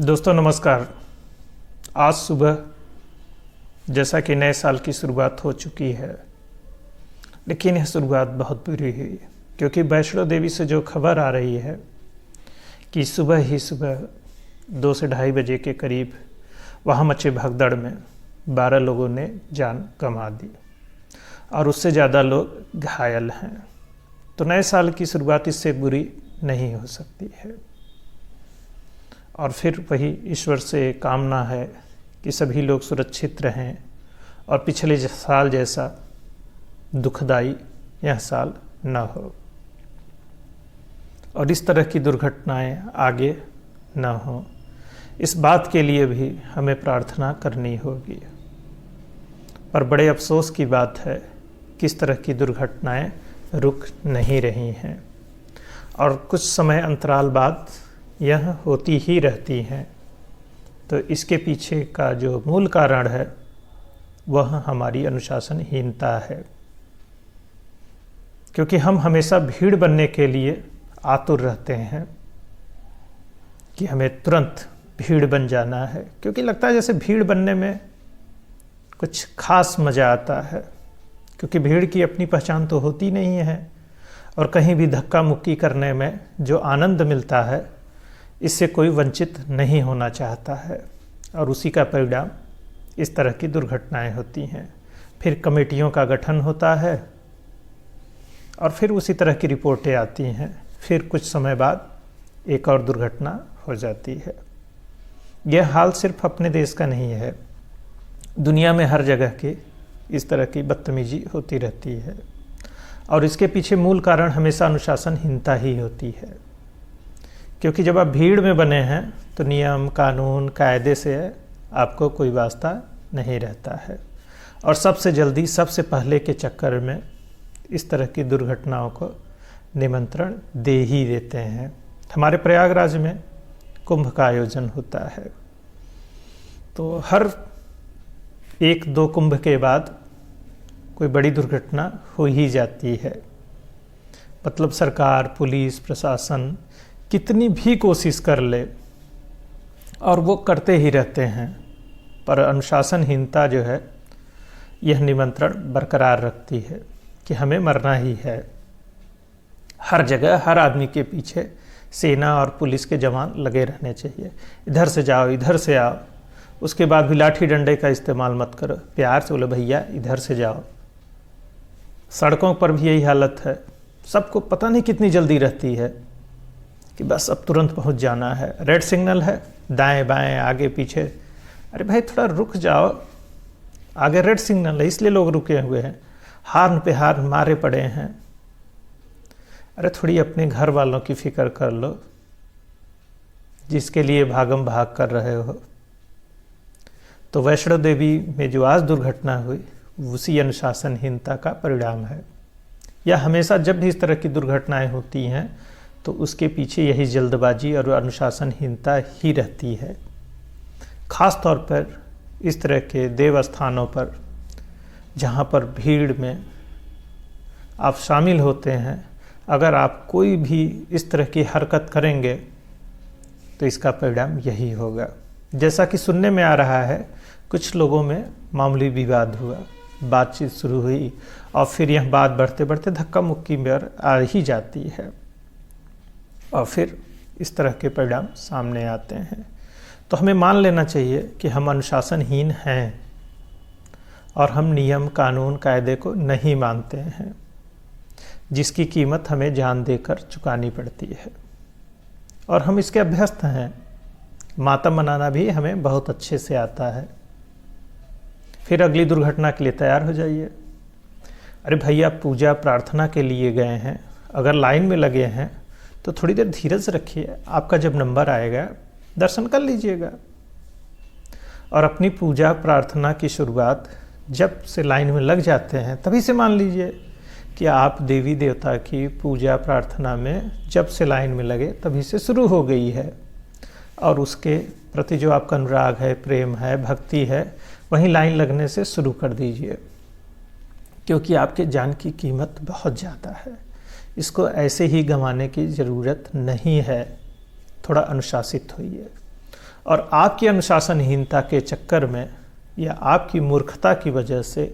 दोस्तों नमस्कार। आज सुबह जैसा कि नए साल की शुरुआत हो चुकी है, लेकिन यह शुरुआत बहुत बुरी हुई क्योंकि वैष्णो देवी से जो खबर आ रही है कि सुबह ही सुबह 2 से ढाई बजे के करीब वहाँ मचे भगदड़ में 12 लोगों ने जान गंवा दी और उससे ज़्यादा लोग घायल हैं। तो नए साल की शुरुआत इससे बुरी नहीं हो सकती है। और फिर वही ईश्वर से कामना है कि सभी लोग सुरक्षित रहें और पिछले साल जैसा दुखदाई यह साल न हो और इस तरह की दुर्घटनाएं आगे न हो। इस बात के लिए भी हमें प्रार्थना करनी होगी। पर बड़े अफसोस की बात है कि इस तरह की दुर्घटनाएं रुक नहीं रही हैं और कुछ समय अंतराल बाद यह होती ही रहती हैं। तो इसके पीछे का जो मूल कारण है वह हमारी अनुशासनहीनता है, क्योंकि हम हमेशा भीड़ बनने के लिए आतुर रहते हैं कि हमें तुरंत भीड़ बन जाना है, क्योंकि लगता है जैसे भीड़ बनने में कुछ खास मज़ा आता है, क्योंकि भीड़ की अपनी पहचान तो होती नहीं है और कहीं भी धक्का मुक्की करने में जो आनंद मिलता है इससे कोई वंचित नहीं होना चाहता है और उसी का परिणाम इस तरह की दुर्घटनाएं होती हैं। फिर कमेटियों का गठन होता है और फिर उसी तरह की रिपोर्टें आती हैं। फिर कुछ समय बाद एक और दुर्घटना हो जाती है। यह हाल सिर्फ अपने देश का नहीं है, दुनिया में हर जगह की इस तरह की बदतमीजी होती रहती है और इसके पीछे मूल कारण हमेशा अनुशासनहीनता ही होती है। क्योंकि जब आप भीड़ में बने हैं तो नियम कानून कायदे से आपको कोई वास्ता नहीं रहता है और सबसे जल्दी सबसे पहले के चक्कर में इस तरह की दुर्घटनाओं को निमंत्रण दे ही देते हैं। हमारे प्रयागराज में कुंभ का आयोजन होता है, तो हर 1-2 कुंभ के बाद कोई बड़ी दुर्घटना हो ही जाती है। मतलब सरकार, पुलिस, प्रशासन कितनी भी कोशिश कर ले और वो करते ही रहते हैं, पर अनुशासनहीनता जो है यह निमंत्रण बरकरार रखती है कि हमें मरना ही है। हर जगह हर आदमी के पीछे सेना और पुलिस के जवान लगे रहने चाहिए। इधर से जाओ, इधर से आओ। उसके बाद भी लाठी डंडे का इस्तेमाल मत करो, प्यार से बोलो भैया इधर से जाओ। सड़कों पर भी यही हालत है। सबको पता नहीं कितनी जल्दी रहती है कि बस अब तुरंत पहुंच जाना है। रेड सिग्नल है, दाएं बाएं आगे पीछे, अरे भाई थोड़ा रुक जाओ, आगे रेड सिग्नल है इसलिए लोग रुके हुए हैं, हार्न पे हार्न मारे पड़े हैं। अरे थोड़ी अपने घर वालों की फिक्र कर लो जिसके लिए भागम भाग कर रहे हो। तो वैष्णो देवी में जो आज दुर्घटना हुई उसी अनुशासनहीनता का परिणाम है। या हमेशा जब भी इस तरह की दुर्घटनाएं होती हैं तो उसके पीछे यही जल्दबाजी और अनुशासनहीनता ही रहती है। ख़ास तौर पर इस तरह के देवस्थानों पर जहाँ पर भीड़ में आप शामिल होते हैं, अगर आप कोई भी इस तरह की हरकत करेंगे तो इसका परिणाम यही होगा। जैसा कि सुनने में आ रहा है, कुछ लोगों में मामूली विवाद हुआ, बातचीत शुरू हुई और फिर यह बात बढ़ते बढ़ते धक्का मुक्की में आ ही जाती है और फिर इस तरह के परिणाम सामने आते हैं। तो हमें मान लेना चाहिए कि हम अनुशासनहीन हैं और हम नियम कानून कायदे को नहीं मानते हैं, जिसकी कीमत हमें जान देकर चुकानी पड़ती है और हम इसके अभ्यस्त हैं। मातम मनाना भी हमें बहुत अच्छे से आता है। फिर अगली दुर्घटना के लिए तैयार हो जाइए। अरे भैया पूजा प्रार्थना के लिए गए हैं, अगर लाइन में लगे हैं तो थोड़ी देर धीरज रखिए, आपका जब नंबर आएगा दर्शन कर लीजिएगा। और अपनी पूजा प्रार्थना की शुरुआत जब से लाइन में लग जाते हैं तभी से मान लीजिए कि आप देवी देवता की पूजा प्रार्थना में जब से लाइन में लगे तभी से शुरू हो गई है और उसके प्रति जो आपका अनुराग है, प्रेम है, भक्ति है, वहीं लाइन लगने से शुरू कर दीजिए, क्योंकि आपके जान की कीमत बहुत ज़्यादा है। इसको ऐसे ही गंवाने की ज़रूरत नहीं है। थोड़ा अनुशासित होइए और आपकी अनुशासनहीनता के चक्कर में या आपकी मूर्खता की वजह से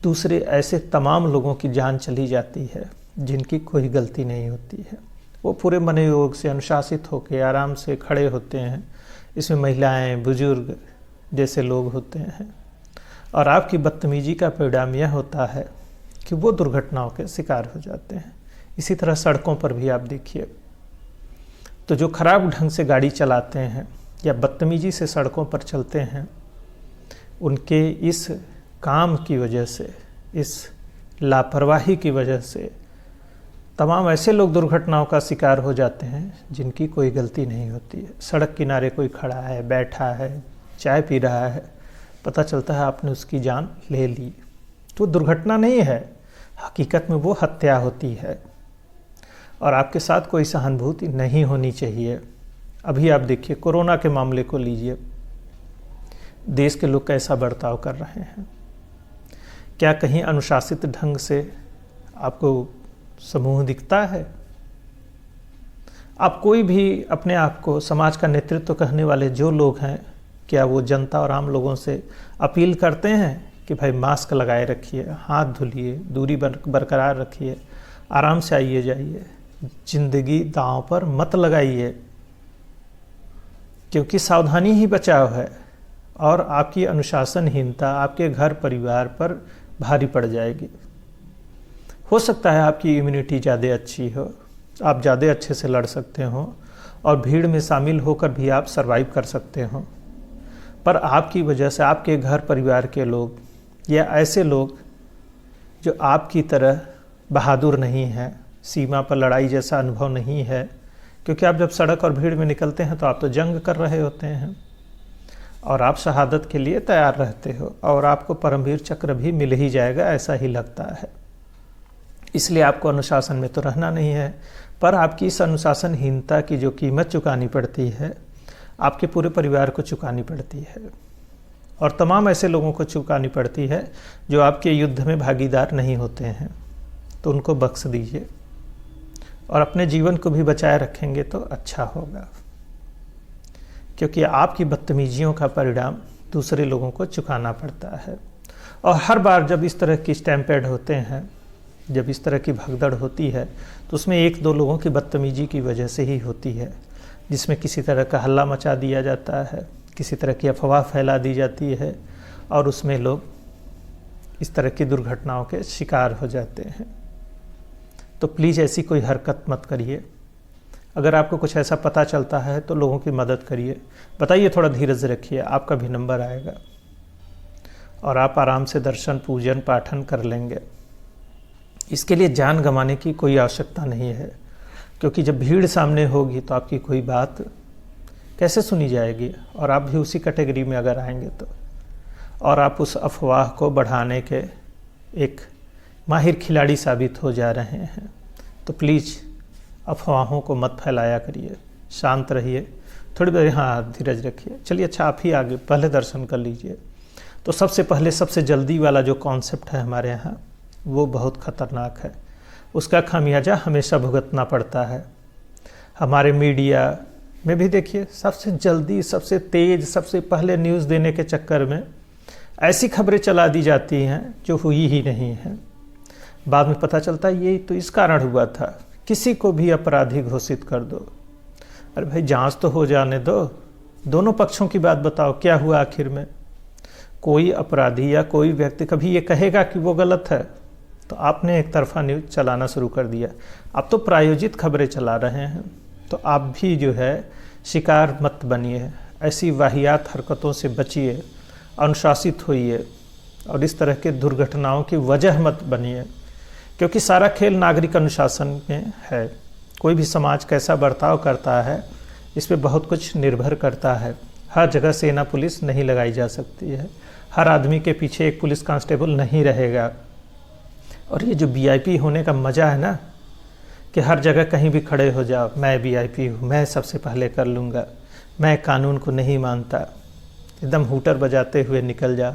दूसरे ऐसे तमाम लोगों की जान चली जाती है जिनकी कोई गलती नहीं होती है। वो पूरे मनोयोग से अनुशासित होकर आराम से खड़े होते हैं। इसमें महिलाएं, बुजुर्ग जैसे लोग होते हैं। और आपकी बदतमीजी का परिणाम यह होता है कि वो दुर्घटनाओं के शिकार हो जाते हैं। इसी तरह सड़कों पर भी आप देखिए, तो जो खराब ढंग से गाड़ी चलाते हैं या बदतमीजी से सड़कों पर चलते हैं, उनके इस काम की वजह से, इस लापरवाही की वजह से तमाम ऐसे लोग दुर्घटनाओं का शिकार हो जाते हैं जिनकी कोई गलती नहीं होती है। सड़क किनारे कोई खड़ा है, बैठा है, चाय पी रहा है, पता चलता है आपने उसकी जान ले ली, तो दुर्घटना नहीं है, हकीकत में वो हत्या होती है। और आपके साथ कोई सहानुभूति नहीं होनी चाहिए। अभी आप देखिए, कोरोना के मामले को लीजिए, देश के लोग कैसा बर्ताव कर रहे हैं। क्या कहीं अनुशासित ढंग से आपको समूह दिखता है? आप कोई भी अपने आप को समाज का नेतृत्व कहने वाले जो लोग हैं, क्या वो जनता और आम लोगों से अपील करते हैं कि भाई मास्क लगाए रखिए, हाथ धुलिए, दूरी बरकरार रखिए, आराम से आइए जाइए, जिंदगी दांव पर मत लगाइए, क्योंकि सावधानी ही बचाव है। और आपकी अनुशासनहीनता आपके घर परिवार पर भारी पड़ जाएगी। हो सकता है आपकी इम्यूनिटी ज़्यादा अच्छी हो, आप ज़्यादा अच्छे से लड़ सकते हो और भीड़ में शामिल होकर भी आप सरवाइव कर सकते हो, पर आपकी वजह से आपके घर परिवार के लोग या ऐसे लोग जो आपकी तरह बहादुर नहीं हैं, सीमा पर लड़ाई जैसा अनुभव नहीं है, क्योंकि आप जब सड़क और भीड़ में निकलते हैं तो आप तो जंग कर रहे होते हैं और आप शहादत के लिए तैयार रहते हो और आपको परमवीर चक्र भी मिल ही जाएगा, ऐसा ही लगता है। इसलिए आपको अनुशासन में तो रहना नहीं है, पर आपकी इस अनुशासनहीनता की जो कीमत चुकानी पड़ती है, आपके पूरे परिवार को चुकानी पड़ती है और तमाम ऐसे लोगों को चुकानी पड़ती है जो आपके युद्ध में भागीदार नहीं होते हैं। तो उनको बख्श दीजिए और अपने जीवन को भी बचाए रखेंगे तो अच्छा होगा, क्योंकि आपकी बदतमीजियों का परिणाम दूसरे लोगों को चुकाना पड़ता है। और हर बार जब इस तरह की स्टैम्पेड होते हैं, जब इस तरह की भगदड़ होती है, तो उसमें एक दो लोगों की बदतमीजी की वजह से ही होती है, जिसमें किसी तरह का हल्ला मचा दिया जाता है, किसी तरह की अफवाह फैला दी जाती है और उसमें लोग इस तरह की दुर्घटनाओं के शिकार हो जाते हैं। तो प्लीज़ ऐसी कोई हरकत मत करिए। अगर आपको कुछ ऐसा पता चलता है तो लोगों की मदद करिए, बताइए, थोड़ा धीरज रखिए, आपका भी नंबर आएगा और आप आराम से दर्शन, पूजन, पाठन कर लेंगे। इसके लिए जान गंवाने की कोई आवश्यकता नहीं है, क्योंकि जब भीड़ सामने होगी तो आपकी कोई बात कैसे सुनी जाएगी और आप भी उसी कैटेगरी में अगर आएंगे तो, और आप उस अफवाह को बढ़ाने के एक माहिर खिलाड़ी साबित हो जा रहे हैं। तो प्लीज़ अफवाहों को मत फैलाया करिए, शांत रहिए, थोड़ी देर हाँ धीरज रखिए। चलिए अच्छा, आप ही आगे पहले दर्शन कर लीजिए। तो सबसे पहले सबसे जल्दी वाला जो कॉन्सेप्ट है हमारे यहाँ, वो बहुत ख़तरनाक है, उसका खामियाजा हमेशा भुगतना पड़ता है। हमारे मीडिया में भी देखिए, सबसे जल्दी, सबसे तेज़, सबसे पहले न्यूज़ देने के चक्कर में ऐसी खबरें चला दी जाती हैं जो हुई ही नहीं हैं। बाद में पता चलता है ये तो इस कारण हुआ था, किसी को भी अपराधी घोषित कर दो। अरे भाई, जांच तो हो जाने दो, दोनों पक्षों की बात बताओ, क्या हुआ आखिर में। कोई अपराधी या कोई व्यक्ति कभी ये कहेगा कि वो गलत है, तो आपने एक तरफा न्यूज़ चलाना शुरू कर दिया। आप तो प्रायोजित खबरें चला रहे हैं, तो आप भी जो है शिकार मत बनिए, ऐसी वाहियात हरकतों से बचिए, अनुशासित होइए और इस तरह के दुर्घटनाओं की वजह मत बनिए, क्योंकि सारा खेल नागरिक अनुशासन में है। कोई भी समाज कैसा बर्ताव करता है, इस पर बहुत कुछ निर्भर करता है। हर जगह सेना पुलिस नहीं लगाई जा सकती है, हर आदमी के पीछे एक पुलिस कांस्टेबल नहीं रहेगा। और ये जो वीआईपी होने का मज़ा है ना, कि हर जगह कहीं भी खड़े हो जाओ, मैं वीआईपी हूँ, मैं सबसे पहले कर लूँगा, मैं कानून को नहीं मानता, एकदम हूटर बजाते हुए निकल जाओ,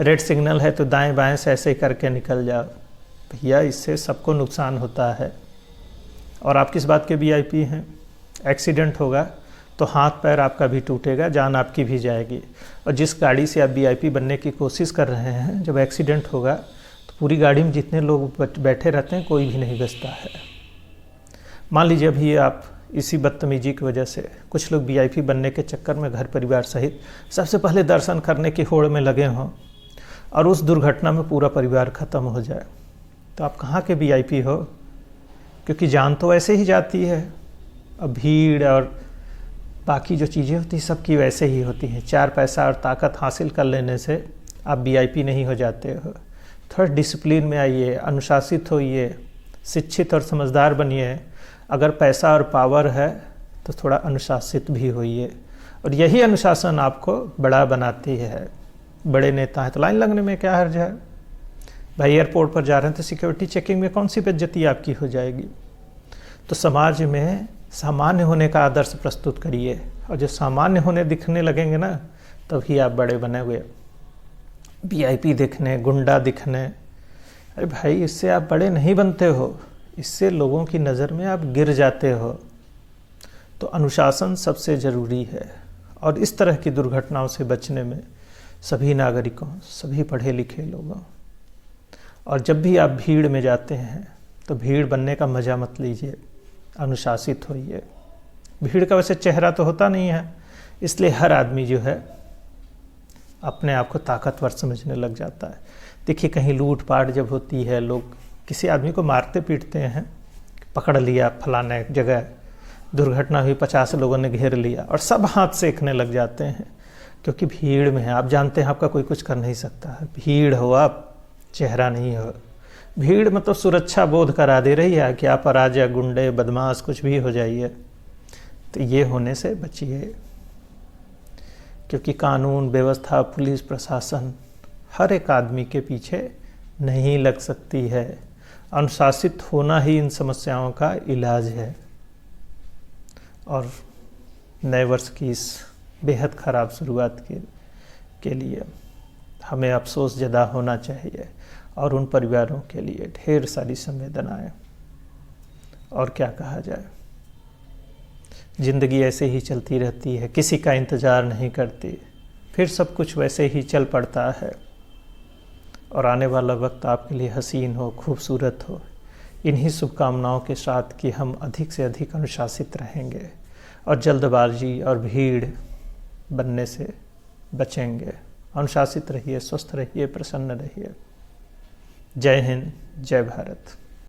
रेड सिग्नल है तो दाएं बाएं से ऐसे करके निकल जाओ। भैया, इससे सबको नुकसान होता है। और आप किस बात के वीआईपी हैं? एक्सीडेंट होगा तो हाथ पैर आपका भी टूटेगा, जान आपकी भी जाएगी। और जिस गाड़ी से आप वीआईपी बनने की कोशिश कर रहे हैं, जब एक्सीडेंट होगा तो पूरी गाड़ी में जितने लोग बैठे रहते हैं कोई भी नहीं बचता है। मान लीजिए अभी आप इसी बदतमीजी की वजह से कुछ लोग वीआईपी बनने के चक्कर में घर परिवार सहित सबसे पहले दर्शन करने की होड़ में लगे हों और उस दुर्घटना में पूरा परिवार ख़त्म हो जाए, तो आप कहाँ के वीआईपी हो? क्योंकि जान तो वैसे ही जाती है। अब भीड़ और बाकी जो चीज़ें होती हैं सबकी वैसे ही होती हैं। 4 पैसा और ताकत हासिल कर लेने से आप वीआईपी नहीं हो जाते हो। थोड़ा डिसिप्लिन में आइए, अनुशासित होइए, शिक्षित और समझदार बनिए। अगर पैसा और पावर है तो थोड़ा अनुशासित भी होइए, और यही अनुशासन आपको बड़ा बनाती है। बड़े नेता हैं तो लाइन लगने में क्या हर्ज है भाई? एयरपोर्ट पर जा रहे हैं तो सिक्योरिटी चेकिंग में कौन सी बेइज्जती आपकी हो जाएगी? तो समाज में सामान्य होने का आदर्श प्रस्तुत करिए, और जो सामान्य होने दिखने लगेंगे ना, तभी आप बड़े बने हुए। वीआईपी दिखने, गुंडा दिखने, अरे भाई इससे आप बड़े नहीं बनते हो, इससे लोगों की नज़र में आप गिर जाते हो। तो अनुशासन सबसे ज़रूरी है, और इस तरह की दुर्घटनाओं से बचने में सभी नागरिकों, सभी पढ़े लिखे लोगों, और जब भी आप भीड़ में जाते हैं तो भीड़ बनने का मज़ा मत लीजिए, अनुशासित होइए। भीड़ का वैसे चेहरा तो होता नहीं है, इसलिए हर आदमी जो है अपने आप को ताकतवर समझने लग जाता है। देखिए कहीं लूटपाट जब होती है, लोग किसी आदमी को मारते पीटते हैं, पकड़ लिया फलाने जगह दुर्घटना हुई, 50 लोगों ने घेर लिया और सब हाथ सेकने लग जाते हैं, क्योंकि भीड़ में है। आप जानते हैं आपका कोई कुछ कर नहीं सकता है। भीड़ हो आप, चेहरा नहीं हो। भीड़ मतलब सुरक्षा बोध करा दे रही है कि आप अराजक, गुंडे, बदमाश कुछ भी हो जाइए। तो ये होने से बचिए, क्योंकि कानून व्यवस्था, पुलिस प्रशासन हर एक आदमी के पीछे नहीं लग सकती है। अनुशासित होना ही इन समस्याओं का इलाज है। और नए वर्ष की इस बेहद ख़राब शुरुआत के लिए हमें अफसोस ज़्यादा होना चाहिए, और उन परिवारों के लिए ढेर सारी संवेदनाएं। और क्या कहा जाए, ज़िंदगी ऐसे ही चलती रहती है, किसी का इंतज़ार नहीं करती, फिर सब कुछ वैसे ही चल पड़ता है। और आने वाला वक्त आपके लिए हसीन हो, खूबसूरत हो। इन्हीं शुभकामनाओं के साथ कि हम अधिक से अधिक अनुशासित रहेंगे और जल्दबाजी और भीड़ बनने से बचेंगे। अनुशासित रहिए, स्वस्थ रहिए, प्रसन्न रहिए। जय हिंद, जय भारत।